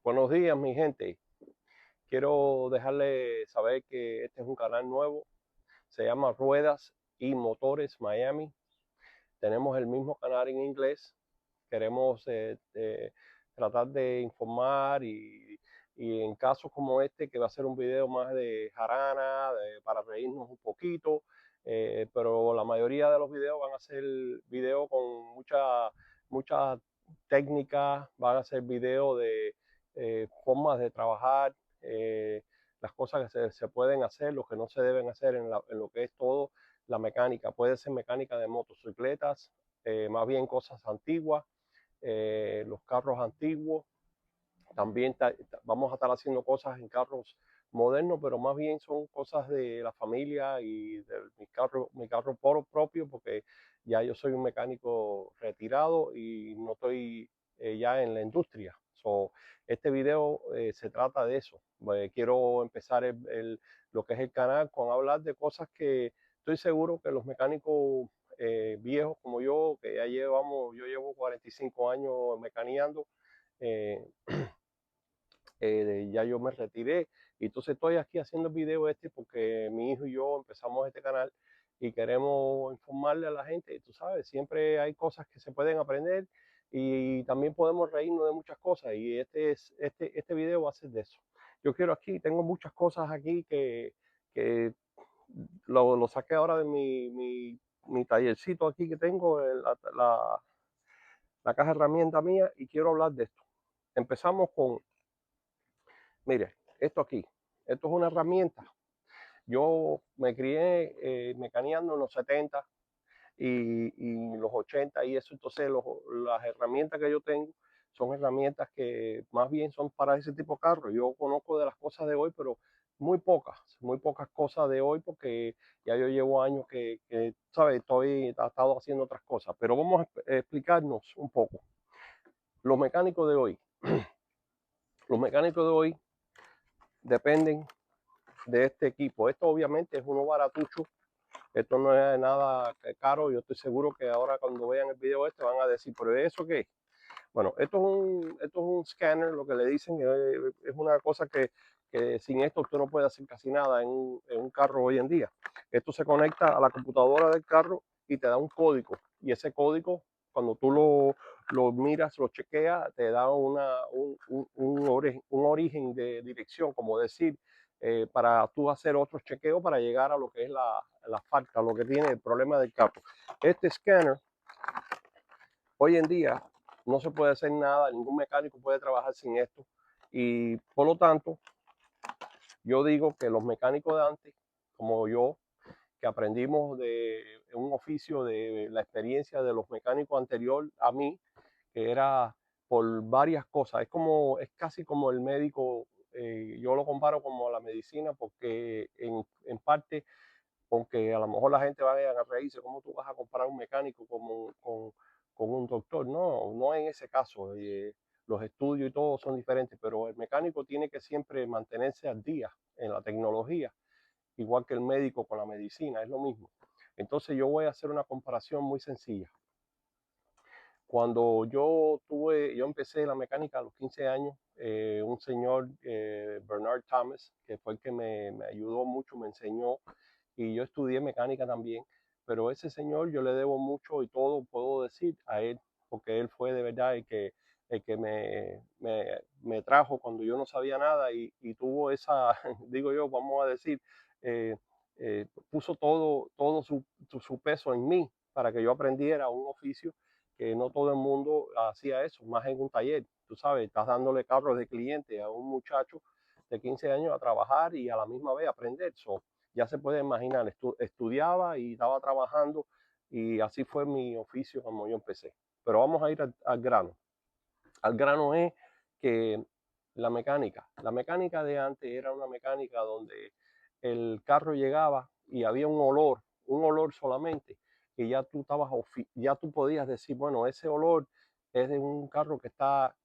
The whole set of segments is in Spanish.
Buenos días, mi gente. Quiero dejarles saber que este es un canal nuevo. Se llama Ruedas y Motores Miami. Tenemos el mismo canal en inglés. Queremos tratar de informar y en casos como este, que va a ser un video más de jarana, para reírnos un poquito, pero la mayoría de los videos van a ser videos con mucha técnica, van a ser videos de formas de trabajar, eh, las cosas que se pueden hacer, lo que no se deben hacer en lo que es todo la mecánica. Puede ser mecánica de motocicletas, más bien cosas antiguas, los carros antiguos. También vamos a estar haciendo cosas en carros modernos, pero más bien son cosas de la familia y de mi carro propio, porque ya yo soy un mecánico retirado y no estoy ya en la industria. So, este video se trata de eso. Quiero empezar lo que es el canal con hablar de cosas que estoy seguro que los mecánicos viejos como yo, que yo llevo 45 años mecaneando, eh, ya yo me retiré y entonces estoy aquí haciendo el video este porque mi hijo y yo empezamos este canal y queremos informarle a la gente. Tú sabes, siempre hay cosas que se pueden aprender y también podemos reírnos de muchas cosas, y este video va a ser de eso. Yo quiero aquí, tengo muchas cosas aquí que lo saqué ahora de mi tallercito aquí que tengo, la caja de herramientas mía, y quiero hablar de esto. Empezamos con, mire, esto aquí. Esto es una herramienta. Yo me crié mecaneando en los 70 y los 80 y eso. Entonces las herramientas que yo tengo son herramientas que más bien son para ese tipo de carros. Yo conozco de las cosas de hoy, pero muy pocas cosas de hoy, porque ya yo llevo años que ¿sabes? He estado haciendo otras cosas. Pero vamos a explicarnos un poco. Los mecánicos de hoy, los mecánicos de hoy dependen de este equipo. Esto obviamente es uno baratucho, esto no es nada caro. Yo estoy seguro que ahora cuando vean el video este van a decir, ¿pero eso qué es? Bueno, esto es un scanner, lo que le dicen, es una cosa que sin esto usted no puede hacer casi nada en un carro hoy en día. Esto se conecta a la computadora del carro y te da un código, y ese código, cuando tú lo miras, lo chequeas, te da un origen de dirección, como decir, para tú hacer otros chequeos para llegar a lo que es la falta, lo que tiene el problema del carro. Este scanner, hoy en día, no se puede hacer nada, ningún mecánico puede trabajar sin esto, y por lo tanto, yo digo que los mecánicos de antes, como yo, que aprendimos de un oficio, de la experiencia de los mecánicos anterior a mí, que era por varias cosas. Es casi como el médico. Yo lo comparo como la medicina, porque en parte, aunque a lo mejor la gente vaya a reírse, ¿cómo tú vas a comparar un mecánico con un doctor? No, no en ese caso. Los estudios y todo son diferentes, pero el mecánico tiene que siempre mantenerse al día en la tecnología, igual que el médico con la medicina, es lo mismo. Entonces yo voy a hacer una comparación muy sencilla. Cuando yo empecé la mecánica a los 15 años, un señor, Bernard Thomas, que fue el que me ayudó mucho, me enseñó, y yo estudié mecánica también, pero ese señor yo le debo mucho y todo puedo decir a él, porque él fue de verdad el que me trajo cuando yo no sabía nada, y tuvo esa, digo yo, vamos a decir, eh, puso todo su peso en mí para que yo aprendiera un oficio que no todo el mundo hacía eso, más en un taller. Tú sabes, estás dándole carros de cliente a un muchacho de 15 años a trabajar y a la misma vez aprender. So, ya se puede imaginar, estudiaba y estaba trabajando, y así fue mi oficio como yo empecé. Pero vamos a ir al grano. Al grano es que la mecánica de antes era una mecánica donde el carro llegaba y había un olor solamente, que ya tú podías decir, bueno, ese olor es de un carro que está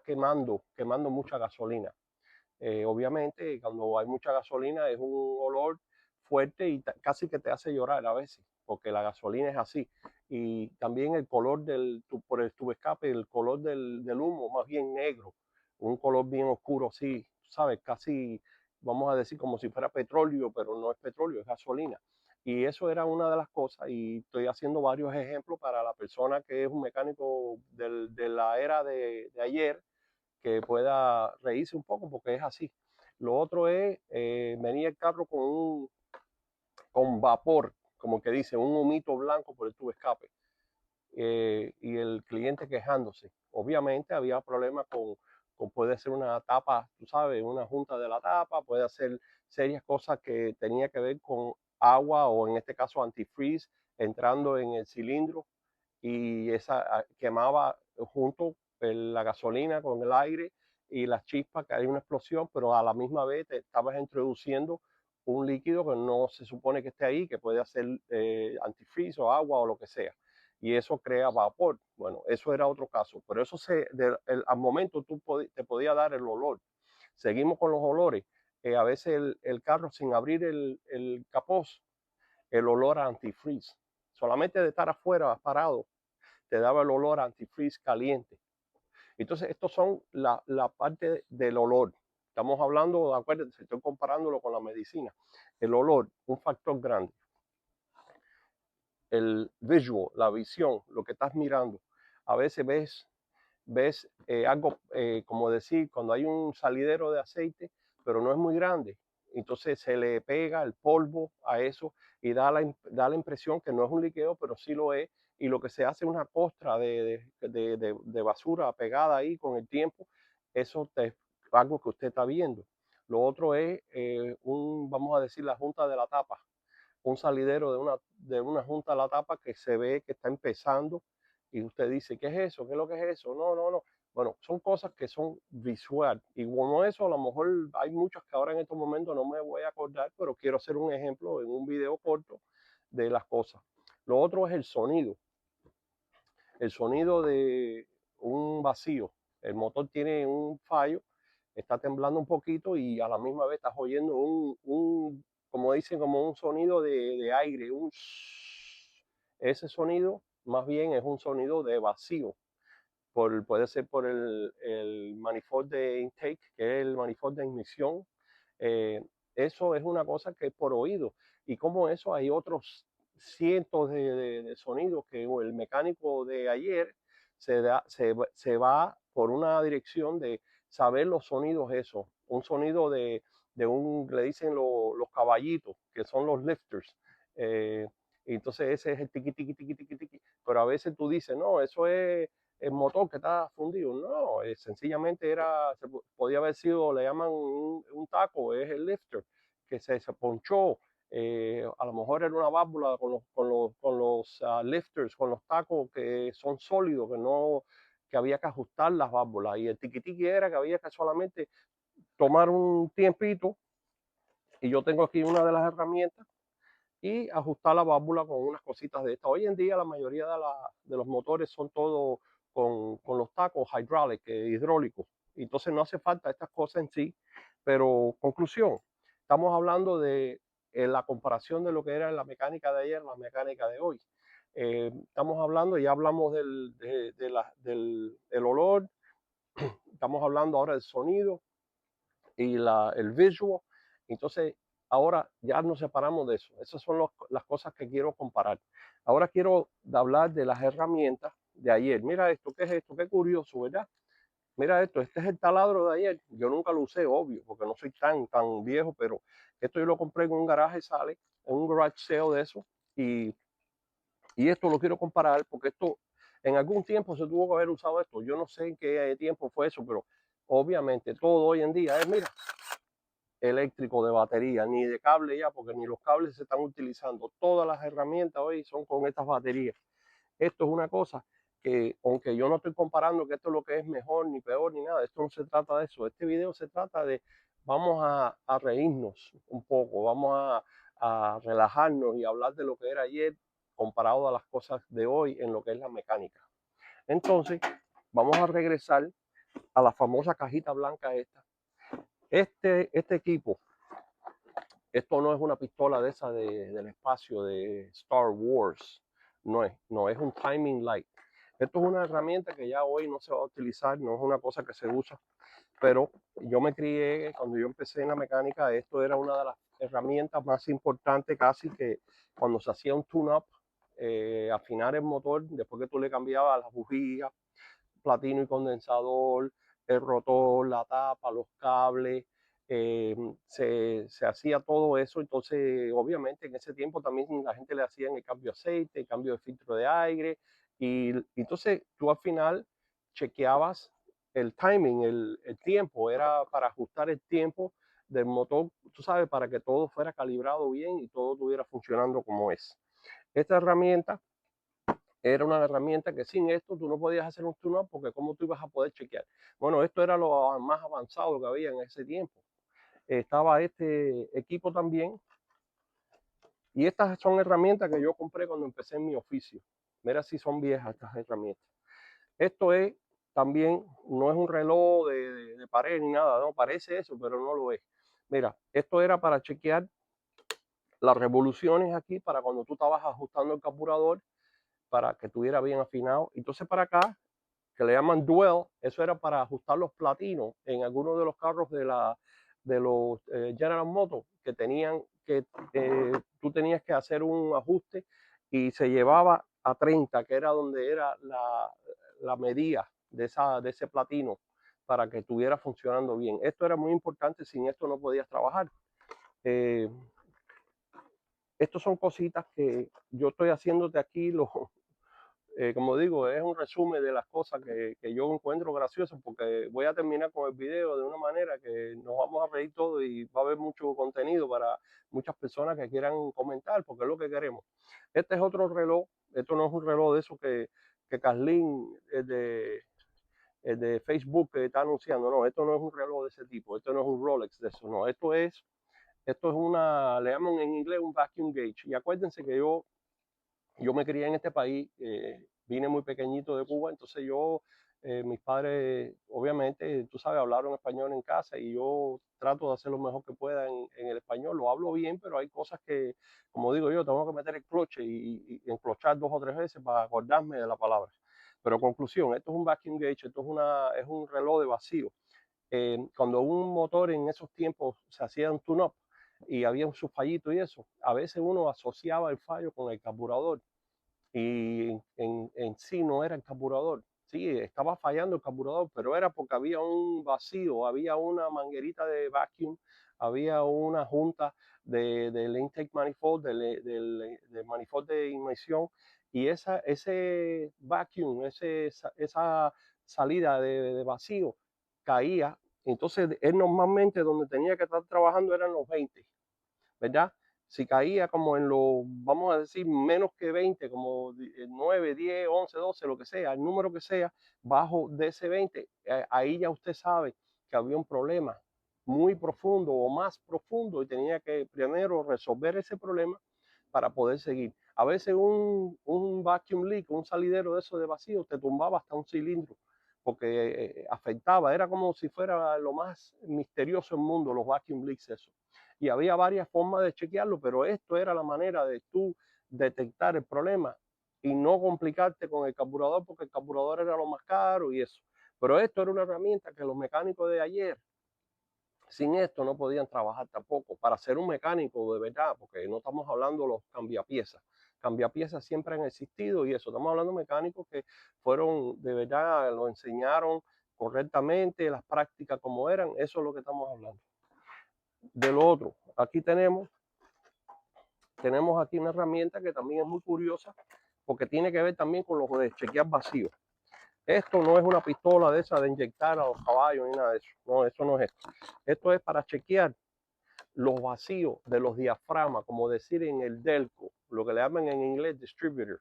quemando mucha gasolina. Obviamente, cuando hay mucha gasolina es un olor fuerte y casi que te hace llorar a veces, porque la gasolina es así. Y también el color por el tubo escape, el color del humo, más bien negro. un color bien oscuro, sí, ¿sabes? Casi, vamos a decir, como si fuera petróleo, pero no es petróleo, es gasolina. Y eso era una de las cosas, y estoy haciendo varios ejemplos para la persona que es un mecánico de la era de ayer, que pueda reírse un poco, porque es así. Lo otro es, venía el carro con vapor, como que dice, un humito blanco por el tubo escape, y el cliente quejándose. Obviamente había problemas con puede ser una tapa, tú sabes, una junta de la tapa, puede ser serias cosas que tenía que ver con agua o en este caso antifreeze entrando en el cilindro, y esa quemaba junto la gasolina con el aire y las chispas, que hay una explosión, pero a la misma vez te estabas introduciendo un líquido que no se supone que esté ahí, que puede hacer antifreeze o agua o lo que sea, y eso crea vapor. Bueno, eso era otro caso, pero eso al momento te podía dar el olor. Seguimos con los olores. A veces el carro sin abrir el capó, el olor a antifreeze. Solamente de estar afuera parado te daba el olor a antifreeze caliente. Entonces, estos son la parte del olor. Estamos hablando, acuérdense, estoy comparándolo con la medicina. El olor, un factor grande. El visual, la visión, lo que estás mirando. A veces ves algo, como decir, cuando hay un salidero de aceite, pero no es muy grande. Entonces se le pega el polvo a eso y da la impresión que no es un liqueo, pero sí lo es. Y lo que se hace es una costra de basura pegada ahí con el tiempo. Eso es algo que usted está viendo. Lo otro es, vamos a decir, la junta de la tapa, un salidero de una junta de la tapa que se ve que está empezando, y usted dice, ¿qué es eso? ¿Qué es lo que es eso? No, no, no. Bueno, son cosas que son visual, y como eso, a lo mejor hay muchas que ahora en estos momentos no me voy a acordar, pero quiero hacer un ejemplo en un video corto de las cosas. Lo otro es el sonido de un vacío. El motor tiene un fallo, está temblando un poquito y a la misma vez estás oyendo como dicen, como un sonido de aire, ese sonido más bien es un sonido de vacío. Puede ser por el manifold de intake, que es el manifold de ignición. Eh, Eso es una cosa que es por oído. Y como eso hay otros cientos de sonidos que el mecánico de ayer se va por una dirección de saber los sonidos, eso. Un sonido le dicen los caballitos, que son los lifters. Y entonces ese es el tiqui, tiqui, tiqui, tiqui, tiqui. Pero a veces tú dices, no, eso es el motor que está fundido. No, sencillamente podía haber sido, le llaman un taco, es el lifter, que se ponchó. A lo mejor era una válvula con los lifters, con los tacos que son sólidos, que había que ajustar las válvulas. Y el tiqui era que había que solamente tomar un tiempito, y yo tengo aquí una de las herramientas, y ajustar la válvula con unas cositas de estas. Hoy en día la mayoría de los motores son todos con los tacos hidráulicos. Entonces no hace falta estas cosas en sí. Pero conclusión, estamos hablando de la comparación de lo que era la mecánica de ayer, la mecánica de hoy. Estamos hablando, ya hablamos del olor, estamos hablando ahora del sonido y el visual. Entonces, ahora ya nos separamos de eso. Esas son las cosas que quiero comparar. Ahora quiero hablar de las herramientas de ayer. Mira esto, ¿qué es esto? Qué curioso, ¿verdad? Mira esto, este es el taladro de ayer. Yo nunca lo usé, obvio, porque no soy tan viejo, pero esto yo lo compré en un garaje, sale, en un garage sale de eso. Y esto lo quiero comparar porque esto en algún tiempo se tuvo que haber usado esto. Yo no sé en qué tiempo fue eso, pero obviamente todo hoy en día es, mira, eléctrico, de batería, ni de cable ya, porque ni los cables se están utilizando. Todas las herramientas hoy son con estas baterías. Esto es una cosa que, aunque yo no estoy comparando que esto es lo que es mejor, ni peor, ni nada, esto no se trata de eso. Este video se trata de, vamos a reírnos un poco, vamos a relajarnos y hablar de lo que era ayer comparado a las cosas de hoy en lo que es la mecánica. Entonces, vamos a regresar a la famosa cajita blanca esta. Este equipo, esto no es una pistola de esa del espacio de Star Wars, no es un timing light. Esto es una herramienta que ya hoy no se va a utilizar, no es una cosa que se usa. pero yo me crié, cuando yo empecé en la mecánica, esto era una de las herramientas más importantes casi que cuando se hacía un tune-up, afinar el motor, después que tú le cambiabas las bujías, platino y condensador, el rotor, la tapa, los cables, se hacía todo eso. Entonces, obviamente, en ese tiempo también la gente le hacían el cambio de aceite, el cambio de filtro de aire, y entonces tú al final chequeabas el timing, el tiempo, era para ajustar el tiempo del motor, tú sabes, para que todo fuera calibrado bien y todo estuviera funcionando como es. Esta herramienta era una herramienta que sin esto tú no podías hacer un tune-up porque cómo tú ibas a poder chequear. Bueno, esto era lo más avanzado que había en ese tiempo. Estaba este equipo también y estas son herramientas que yo compré cuando empecé en mi oficio. Mira si son viejas estas herramientas. Esto es también, no es un reloj de pared ni nada, no parece eso, pero no lo es. Mira, esto era para chequear las revoluciones aquí para cuando tú estabas ajustando el carburador para que estuviera bien afinado. Entonces para acá que le llaman duel, eso era para ajustar los platinos en algunos de los carros de los General Motors que tenían que tú tenías que hacer un ajuste y se llevaba a 30, que era donde era la medida de ese platino para que estuviera funcionando bien. Esto era muy importante, sin esto no podías trabajar. Eh, Estos son cositas que yo estoy haciéndote aquí, como digo, es un resumen de las cosas que yo encuentro graciosas porque voy a terminar con el video de una manera que nos vamos a reír todos y va a haber mucho contenido para muchas personas que quieran comentar porque es lo que queremos. Este es otro reloj, esto no es un reloj de eso que Carlín, el de Facebook que está anunciando, no, esto no es un reloj de ese tipo, esto no es un Rolex de eso, no, esto es una, le llaman en inglés un vacuum gauge y acuérdense que yo me crié en este país, vine muy pequeñito de Cuba, entonces mis padres, obviamente, tú sabes, hablaron español en casa y yo trato de hacer lo mejor que pueda en el español. Lo hablo bien, pero hay cosas que, como digo yo, tengo que meter el cloche y enclochar 2 o 3 veces para acordarme de la palabra. Pero conclusión, esto es un vacuum gauge, es un reloj de vacío. Cuando un motor en esos tiempos se hacía un tune-up y había un fallito y eso, a veces uno asociaba el fallo con el carburador y en sí no era el carburador. Sí, estaba fallando el carburador, pero era porque había un vacío, había una manguerita de vacuum, había una junta del intake manifold, del manifold de inyección, y ese vacuum, esa salida de vacío caía. Entonces, él normalmente donde tenía que estar trabajando eran los 20, ¿verdad? Si caía como en los, vamos a decir, menos que 20, como 9, 10, 11, 12, lo que sea, el número que sea, bajo de ese 20, ahí ya usted sabe que había un problema muy profundo o más profundo y tenía que primero resolver ese problema para poder seguir. A veces un vacuum leak, un salidero de eso de vacío, te tumbaba hasta un cilindro porque afectaba, era como si fuera lo más misterioso del mundo, los vacuum leaks, eso. Y había varias formas de chequearlo, pero esto era la manera de tú detectar el problema y no complicarte con el carburador, porque el carburador era lo más caro y eso. Pero esto era una herramienta que los mecánicos de ayer, sin esto no podían trabajar tampoco. Para ser un mecánico de verdad, porque no estamos hablando de los cambiapiezas. Cambiapiezas siempre han existido y eso. Estamos hablando de mecánicos que fueron, de verdad, lo enseñaron correctamente, las prácticas como eran. Eso es lo que estamos hablando. De lo otro, aquí tenemos aquí una herramienta que también es muy curiosa porque tiene que ver también con lo de chequear vacío. Esto no es una pistola de esa de inyectar a los caballos ni nada de eso. No, eso no es esto. Esto es para chequear los vacíos de los diafragmas, como decir en el delco, lo que le llaman en inglés distributor.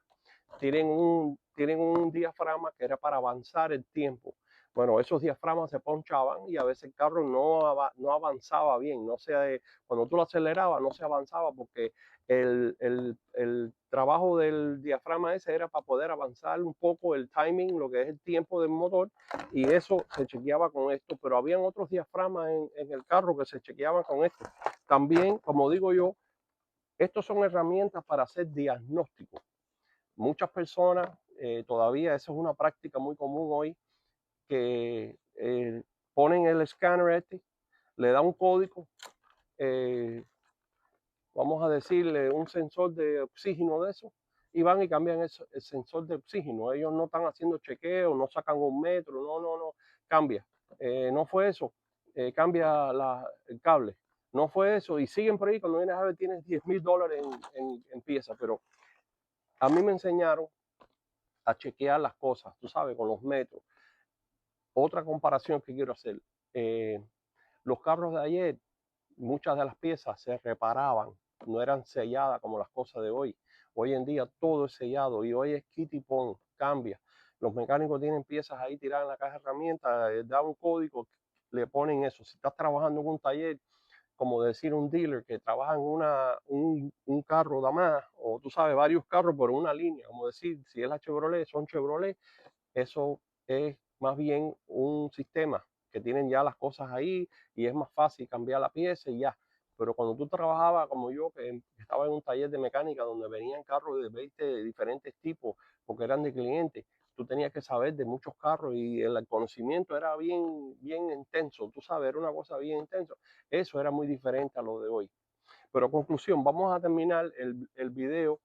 Tienen un diafragma que era para avanzar el tiempo. Bueno, esos diafragmas se ponchaban y a veces el carro no avanzaba bien. Cuando tú lo acelerabas, no se avanzaba porque el trabajo del diafragma ese era para poder avanzar un poco el timing, lo que es el tiempo del motor, y eso se chequeaba con esto. Pero habían otros diafragmas en el carro que se chequeaban con esto. También, como digo yo, estos son herramientas para hacer diagnóstico. Muchas personas, todavía eso es una práctica muy común hoy, que ponen el escáner este, le da un código, vamos a decirle un sensor de oxígeno de eso, y van y cambian el sensor de oxígeno. Ellos no están haciendo chequeo, no sacan un metro, no, cambia. No fue eso, cambia el cable. No fue eso, y siguen por ahí. Cuando vienes a ver, tienes $10,000 en piezas. Pero a mí me enseñaron a chequear las cosas, tú sabes, con los metros. Otra comparación que quiero hacer, los carros de ayer, muchas de las piezas se reparaban, no eran selladas como las cosas de hoy. Hoy en día todo es sellado y hoy es kit y pon, cambia. Los mecánicos tienen piezas ahí tiradas en la caja de herramientas, da un código, le ponen eso. Si estás trabajando en un taller, como decir un dealer que trabaja en un carro de más, o tú sabes, varios carros por una línea, como decir, si es la Chevrolet, son Chevrolet, eso es más bien un sistema que tienen ya las cosas ahí y es más fácil cambiar la pieza y ya. Pero cuando tú trabajabas como yo, que estaba en un taller de mecánica donde venían carros de 20 diferentes tipos porque eran de clientes, tú tenías que saber de muchos carros y el conocimiento era bien intenso, tú sabes, era una cosa bien intensa. Eso era muy diferente a lo de hoy. Pero conclusión, vamos a terminar el video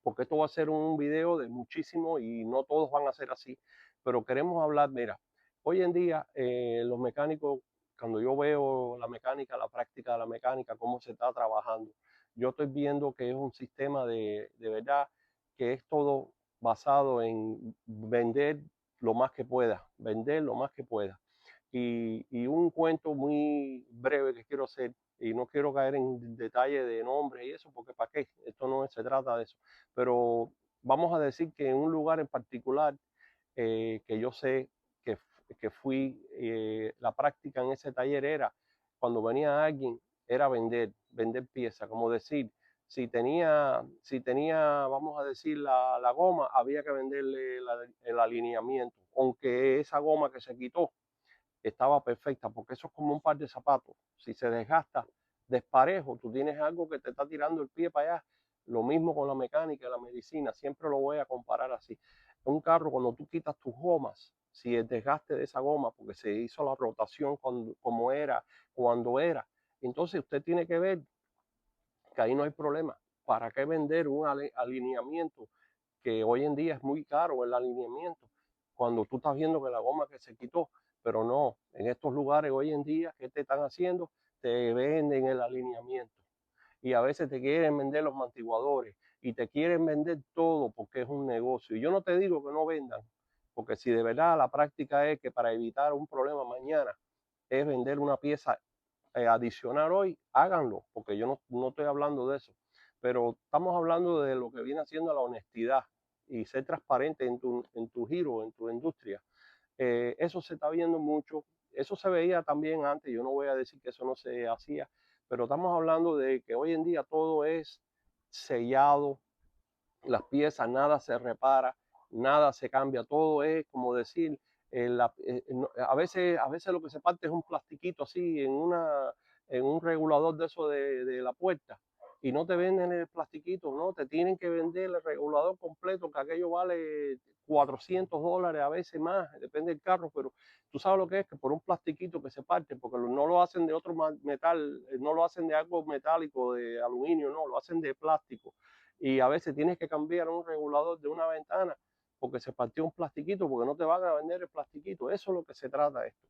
porque esto va a ser un video de muchísimo y no todos van a ser así, pero queremos hablar, mira, hoy en día los mecánicos, cuando yo veo la mecánica, la práctica de la mecánica, cómo se está trabajando, yo estoy viendo que es un sistema de verdad que es todo basado en vender lo más que pueda, vender lo más que pueda. Y un cuento muy breve que quiero hacer, y no quiero caer en detalle de nombres y eso, porque ¿para qué? Esto no se trata de eso. Pero vamos a decir que en un lugar en particular que yo sé que, que fui, la práctica en ese taller era, cuando venía alguien, era vender piezas, como decir, si tenía, vamos a decir, la goma, había que venderle el alineamiento, aunque esa goma que se quitó estaba perfecta, porque eso es como un par de zapatos. Si se desgasta desparejo, tú tienes algo que te está tirando el pie para allá. Lo mismo con la mecánica y la medicina, siempre lo voy a comparar así. Un carro, cuando tú quitas tus gomas, si el desgaste de esa goma, porque se hizo la rotación como era, cuando era, entonces usted tiene que ver que ahí no hay problema. ¿Para qué vender un alineamiento que hoy en día es muy caro el alineamiento? Cuando tú estás viendo que la goma que se quitó, pero no, en estos lugares hoy en día, ¿qué te están haciendo? Te venden el alineamiento y a veces te quieren vender los amortiguadores y te quieren vender todo porque es un negocio. Y yo no te digo que no vendan, porque si de verdad la práctica es que para evitar un problema mañana es vender una pieza adicional hoy, háganlo, porque yo no estoy hablando de eso, pero estamos hablando de lo que viene haciendo la honestidad y ser transparente en tu giro, en tu industria. Eso se está viendo mucho, eso se veía también antes, yo no voy a decir que eso no se hacía, pero estamos hablando de que hoy en día todo es sellado, las piezas, nada se repara, nada se cambia, todo es como decir, a veces lo que se parte es un plastiquito así en un regulador de eso de la puerta y no te venden el plastiquito, no, te tienen que vender el regulador completo, que aquello vale $400, a veces más, depende del carro, pero tú sabes lo que es, que por un plastiquito que se parte, porque no lo hacen de otro metal, no lo hacen de algo metálico, de aluminio, no, lo hacen de plástico y a veces tienes que cambiar un regulador de una ventana porque se partió un plastiquito, porque no te van a vender el plastiquito. Eso es lo que se trata esto.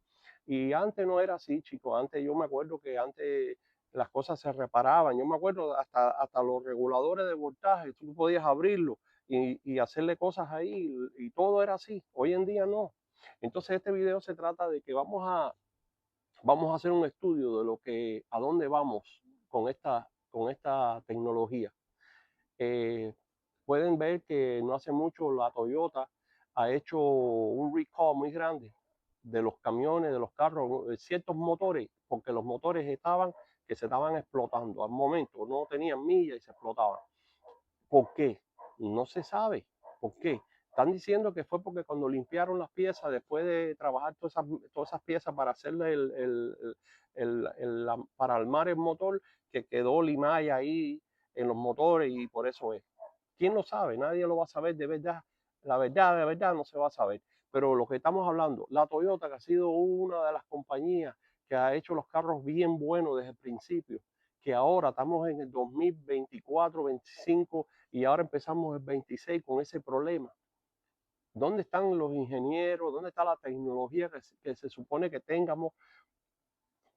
Y antes no era así, chicos. Antes yo me acuerdo que antes las cosas se reparaban. Yo me acuerdo hasta los reguladores de voltaje, tú podías abrirlo y hacerle cosas ahí y todo era así. Hoy en día no. Entonces este video se trata de que vamos a hacer un estudio de a dónde vamos con esta tecnología. Eh, Pueden ver que no hace mucho la Toyota ha hecho un recall muy grande de los camiones, de los carros, de ciertos motores, porque los motores que se estaban explotando al momento, no tenían millas y se explotaban. ¿Por qué? No se sabe. ¿Por qué? Están diciendo que fue porque cuando limpiaron las piezas, después de trabajar todas esas piezas para hacerle para armar el motor, que quedó limalla ahí en los motores y por eso es. ¿Quién lo sabe? Nadie lo va a saber de verdad. La verdad, de verdad, no se va a saber. Pero lo que estamos hablando, la Toyota, que ha sido una de las compañías que ha hecho los carros bien buenos desde el principio, que ahora estamos en el 2024, 25 y ahora empezamos el 26 con ese problema. ¿Dónde están los ingenieros? ¿Dónde está la tecnología que se supone que tengamos?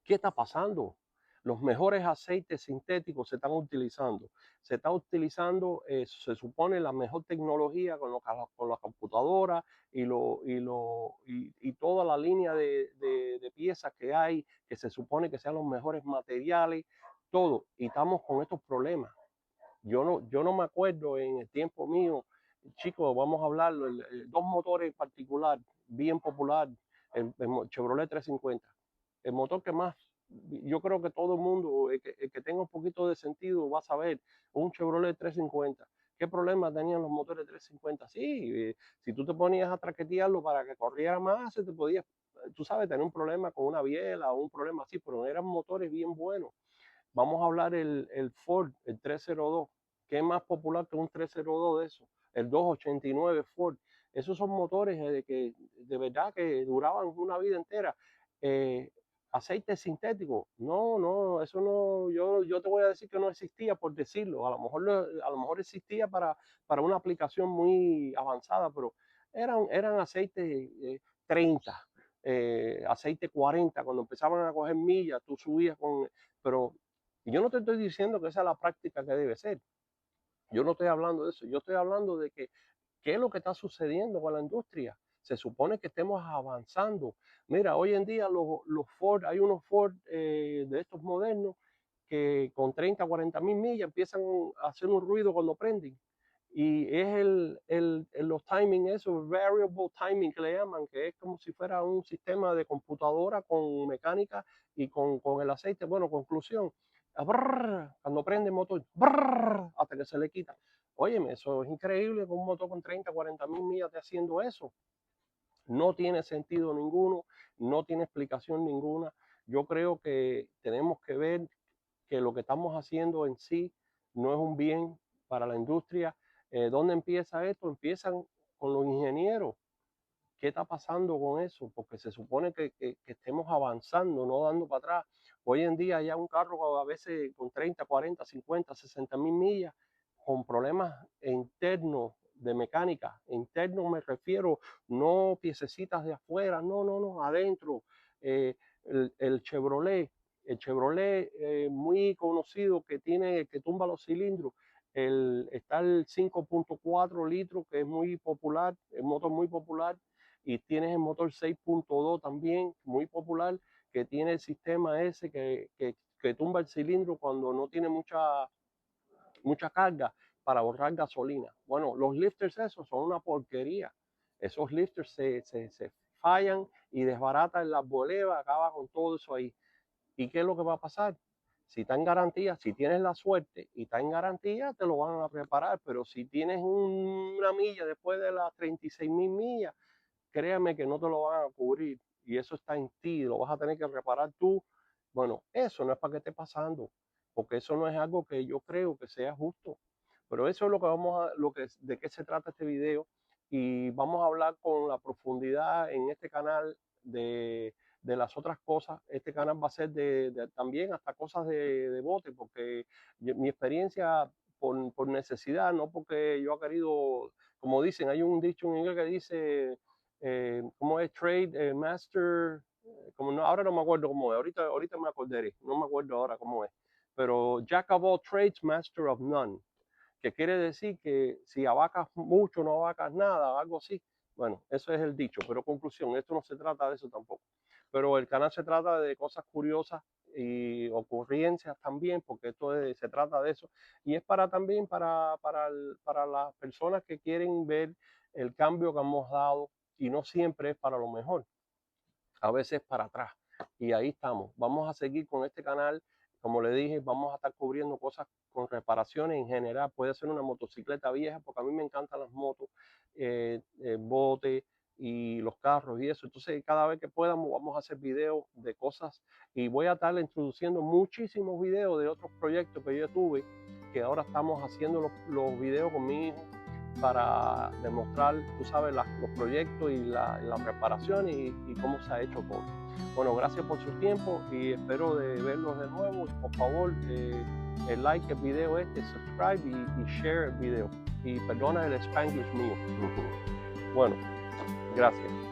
¿Qué está pasando? Los mejores aceites sintéticos se están utilizando. Se está utilizando, se supone, la mejor tecnología con la computadora y toda la línea de piezas que hay, que se supone que sean los mejores materiales, todo. Y estamos con estos problemas. Yo no me acuerdo en el tiempo mío, chicos, vamos a hablar, dos motores en particular, bien popular, el Chevrolet 350. El motor que más, yo creo que todo el mundo, el que tenga un poquito de sentido, va a saber, un Chevrolet 350. ¿Qué problemas tenían los motores 350? Sí, si tú te ponías a traquetearlo para que corriera más, se te podía, tú sabes, tener un problema con una biela o un problema así, pero eran motores bien buenos. Vamos a hablar el Ford, el 302, que es más popular que un 302 de eso. El 289 Ford. Esos son motores que de verdad que duraban una vida entera. Eh, aceite sintético. No, no, eso no, yo te voy a decir que no existía por decirlo. A lo mejor existía para una aplicación muy avanzada, pero eran aceites 30, aceite 40. Cuando empezaban a coger millas, tú subías con, pero yo no te estoy diciendo que esa es la práctica que debe ser. Yo no estoy hablando de eso. Yo estoy hablando de que qué es lo que está sucediendo con la industria. Se supone que estemos avanzando. Mira, hoy en día los Ford, hay unos Ford de estos modernos que con 30, 40 mil millas empiezan a hacer un ruido cuando prenden. Y es los timing, eso, variable timing que le llaman, que es como si fuera un sistema de computadora con mecánica y con el aceite. Bueno, conclusión, brrr, cuando prende el motor, brrr, hasta que se le quita. Óyeme, eso es increíble que un motor con 30, 40 mil millas esté haciendo eso. No tiene sentido ninguno, no tiene explicación ninguna. Yo creo que tenemos que ver que lo que estamos haciendo en sí no es un bien para la industria. ¿Dónde empieza esto? Empiezan con los ingenieros. ¿Qué está pasando con eso? Porque se supone que estemos avanzando, no dando para atrás. Hoy en día ya un carro a veces con 30, 40, 50, 60 mil millas, con problemas internos de mecánica. Internos me refiero, no piececitas de afuera, no, no, no, adentro. Eh, el Chevrolet, muy conocido que tumba los cilindros, está el 5.4 litros, que es muy popular, el motor muy popular, y tienes el motor 6.2 también, muy popular, que tiene el sistema ese que tumba el cilindro cuando no tiene mucha carga para ahorrar gasolina. Bueno, los lifters esos son una porquería. Esos lifters se fallan y desbaratan las bolevas, acaba con todo eso ahí. ¿Y qué es lo que va a pasar? Si está en garantía, si tienes la suerte y está en garantía, te lo van a reparar. Pero si tienes una milla después de las 36 mil millas, créame que no te lo van a cubrir. Y eso está en ti, lo vas a tener que reparar tú. Bueno, eso no es para que esté pasando, porque eso no es algo que yo creo que sea justo. Pero eso es lo que de qué se trata este video. Y vamos a hablar con la profundidad en este canal de las otras cosas. Este canal va a ser también hasta cosas de bote, porque mi experiencia por necesidad, no porque yo he querido, como dicen, hay un dicho en inglés que dice, ¿cómo es? Trade Master, como no, ahora no me acuerdo cómo es, ahorita me acordaré, no me acuerdo ahora cómo es, pero Jack of all trades, Master of none, que quiere decir que si abacas mucho, no abacas nada, algo así. Bueno, eso es el dicho, pero conclusión, esto no se trata de eso tampoco. Pero el canal se trata de cosas curiosas y ocurrencias también, porque se trata de eso. Y es también para las personas que quieren ver el cambio que hemos dado y no siempre es para lo mejor, a veces para atrás. Y ahí estamos. Vamos a seguir con este canal. Como le dije, vamos a estar cubriendo cosas con reparaciones en general. Puede ser una motocicleta vieja, porque a mí me encantan las motos, bote y los carros y eso. Entonces, cada vez que podamos, vamos a hacer videos de cosas y voy a estar introduciendo muchísimos videos de otros proyectos que yo tuve, que ahora estamos haciendo los videos con mi hijo para demostrar, tú sabes, los proyectos y la preparación y cómo se ha hecho todo. Bueno, gracias por su tiempo y espero de verlos de nuevo. Por favor, like el video subscribe y share el video. Y perdona el Spanglish mío. Bueno, gracias.